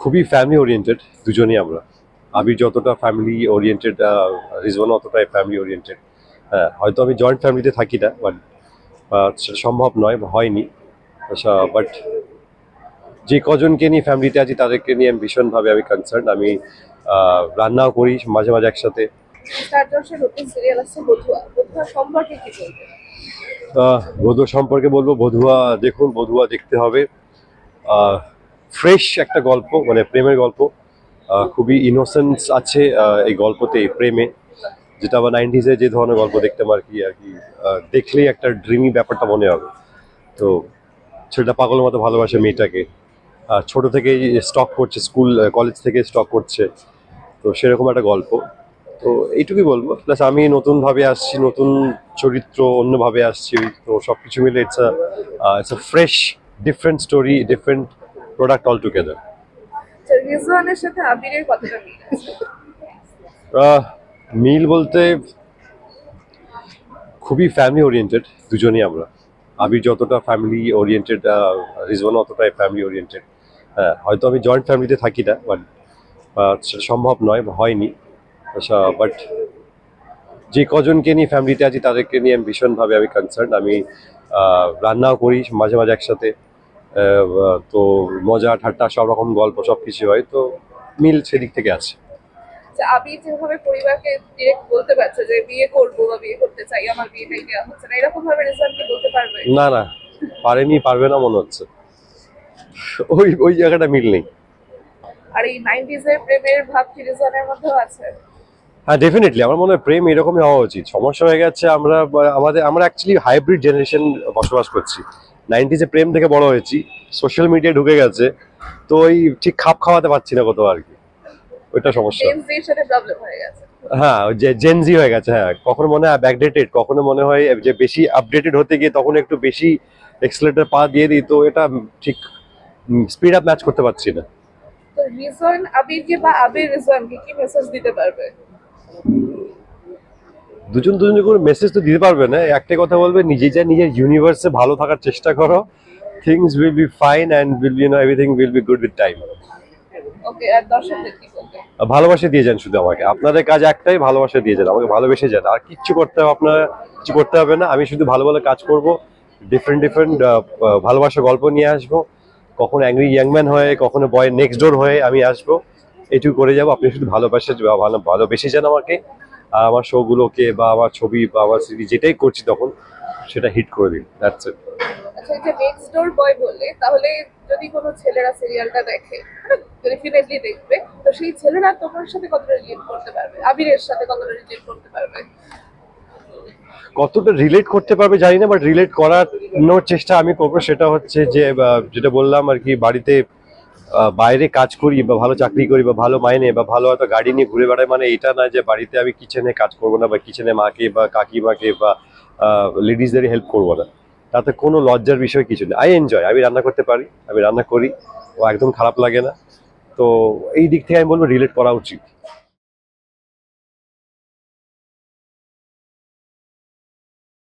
খুবই family oriented দুজনেই আমরা। আবির যতটা ফ্যামিলি ওরিয়েন্টেড, রিজওয়ান অতটাই ফ্যামিলি ওরিয়েন্টেড। হ্যাঁ, হয়তো আমি জয়েন্ট ফ্যামিলিতে থাকি না, বাট সেটা সম্ভব নয় বা হয়নি। বাট যে কজনকে নিয়ে ফ্যামিলিতে আছি তাদেরকে নিয়ে আমি ভীষণভাবে কনসার্ন। আমি রান্নাও করি মাঝে মাঝে একসাথে। স্টার জলসায় নতুন সিরিয়াল আসছে বধুয়া। বধুয়া সম্পর্কে কি বলবেন? বধুয়া সম্পর্কে বলবো, বধুয়া দেখুন, বধুয়া দেখতে হবে। ফ্রেশ একটা গল্প, মানে প্রেমের গল্প। খুবই ইনোসেন্স আছে এই গল্পতে, এই প্রেমে, যেটা আবার 90s-এ যে ধরনের গল্প দেখতাম আর কি দেখলেই একটা ড্রিমি ব্যাপারটা মনে হবে। তো ছেলেটা পাগলের মতো ভালোবাসে মেয়েটাকে, ছোট থেকেই স্টক করছে, স্কুল কলেজ থেকে স্টক করছে। তো সেরকম একটা গল্প। তো এইটুকুই বলবো। প্লাস আমি নতুনভাবে আসছি, নতুন চরিত্র, অন্যভাবে আসছি। তো সবকিছু মিলে it's a fresh, different story, different product all together. রিজওয়ানের সাথে আবিরের কতটা মিল আছে? মিল বলতে খুবই ফ্যামিলি ওরিয়েন্টেড দুজনেই আমরা। আবির যতটা ফ্যামিলি ওরিয়েন্টেড, রিজওয়ান অতটাই ফ্যামিলি ওরিয়েন্টেড। হ্যাঁ, হয়তো আমি জয়েন্ট ফ্যামিলিতে থাকি না, বাট সেটা সম্ভব নয় বা হয়নি। বাট যে কজনকে নিয়ে ফ্যামিলিতে আছি তাদেরকে নিয়ে আমি ভীষণভাবে কনসার্ন। আমি রান্নাও করি মাঝে মাঝে একসাথে। তো মজা ঠাট্টা সব রকম গল্প সব কিছু হয়, তো মিল সেদিক থেকে আছে। যে আবির যেভাবে পরিবারকে ডিরেক্ট বলতে পারছে যে বিয়ে করবো বা বিয়ে করতে চাই, আমার বিয়েটাই দেওয়া হচ্ছে না, এরকম ভাবে রিজওয়ান কি বলতে পারবে? না না, পারেনি, পারবে না মনে হচ্ছে। ওই ওই জায়গাটা মিল নেই। আর এই 90s এর প্রেমের ভাব কি রিজওয়ানের মধ্যেও আছে? হ্যাঁ, ডেফিনেটলি। আমার মনে হয় প্রেম এরকমই হওয়া উচিত। সমস্যা হয়ে গেছে, আমরা অ্যাকচুয়ালি হাইব্রিড জেনারেশন বসবাস করছি। 90s-এ প্রেম থেকে বড় হয়েছি, সোশ্যাল মিডিয়া ঢুকে গেছে, তো ওই ঠিক খাপ খাওয়াতে পারছি না কোথাও আর কি। ওইটা সমস্যা। জেন জির সাথে প্রবলেম হয়ে গেছে। হ্যাঁ, ওই যে জেনজি হয়ে গেছে। হ্যাঁ, কখনো মনে হয় ব্যাকডেটেড, কখনো মনে হয় যে বেশি আপডেটেড হতে গিয়ে তখন একটু বেশি এক্সেলেটর পা দিয়ে দিই, তো এটা ঠিক স্পিড আপ ম্যাচ করতে পারছি না। তো রিজওয়ান আবিরকে বা আবির রিজওয়ানকে কি মেসেজ দিতে পারবে? দুজন দুজনকে কোনো মেসেজ তো দিতে পারবে না, একটাই কথা বলবে, নিজের ইউনিভার্সে ভালো থাকার চেষ্টা করো। Things will be fine and everything will be good with time. Okay, আর দর্শকদের কি বলবে? ভালোবাসা দিয়ে যান শুধু আমাকে। আপনাদের কাজ একটাই, ভালোবাসা দিয়ে যান আমাকে, ভালোবেসে যান। আর কিচ্ছু করতে হবে আপনারা, কিছু করতে হবে না। আমি শুধু ভালো ভালো কাজ করব, ডিফারেন্ট ডিফারেন্ট ভালোবাসার গল্প নিয়ে আসবো। কখনো অ্যাংরি ইয়াংম্যান হয়ে, কখনো বয় নেক্সট ডোর হয়ে আমি আসবো। এটুকু করে যাবো। আপনি শুধু ভালোবেসে যান আমাকে, আর আমার শোগুলোকে বা আমার ছবি বা আমার সিরিজ যেটাই করছি তখন সেটা হিট করে দিন। That's it. আচ্ছা, এই যে নেক্সট ডোর বয় বললে, তাহলে যদি কোনো ছেলেরা সিরিয়ালটা দেখে, ডেফিনেটলি দেখবে, তো সেই ছেলেরা তোমার সাথে কতটা রিলেট করতে পারবে, আবিরের সাথে কতটা রিলেট করতে পারবে? কতটা রিলেট করতে পারবে জানি না, বাট রিলেট করানোর চেষ্টা আমি করবো। সেটা হচ্ছে যে যেটা বললাম আর কি, বাড়িতে বাইরে কাজ করি বা ভালো চাকরি করি বা ভালো মাইনে বা ভালো হয়তো গাড়ি নিয়ে ঘুরে বেড়াই, মানে এটা না যে বাড়িতে আমি কিচেনে কাজ করবো না বা কিচেনে মাকে বা কাকিমাকে বা লেডিসদের হেল্প করবো না। তাতে কোনো লজ্জার বিষয় কিছু নেই। আমি রান্না করতে পারি, আমি রান্না করি, ও একদম খারাপ লাগে না। তো এই দিক থেকে আমি বলবো রিলেট করা উচিত।